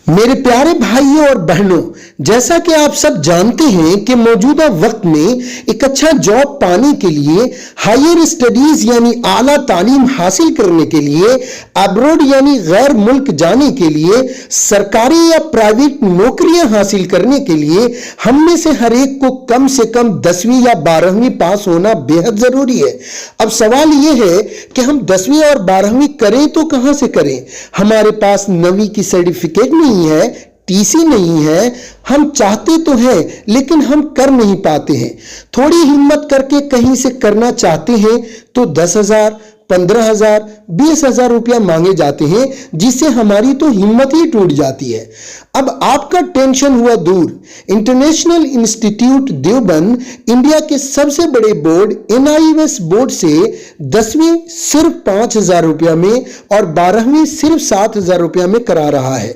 मेरे प्यारे भाइयों और बहनों, जैसा कि आप सब जानते हैं कि मौजूदा वक्त में एक अच्छा जॉब पाने के लिए, हायर स्टडीज यानी आला तालीम हासिल करने के लिए, अब्रॉड यानी गैर मुल्क जाने के लिए, सरकारी या प्राइवेट नौकरियां हासिल करने के लिए हम में से हर एक को कम से कम 10वीं या 12वीं पास होना बेहद जरूरी है। अब सवाल यह है कि हम 10वीं और 12वीं करें तो कहां से करें? हमारे पास 9वीं की सर्टिफिकेट नहीं है, टीसी नहीं है, हम चाहते तो हैं लेकिन हम कर नहीं पाते हैं। थोड़ी हिम्मत करके कहीं से करना चाहते हैं तो 10,000, 15,000, 20,000 रुपया मांगे जाते हैं, जिससे हमारी तो हिम्मत ही टूट जाती है। अब आपका टेंशन हुआ दूर। इंटरनेशनल इंस्टीट्यूट देवबंद इंडिया के सबसे बड़े बोर्ड NIOS बोर्ड से 10वीं सिर्फ 5,000 रुपया में और 12वीं सिर्फ 7,000 रुपया में करा रहा है।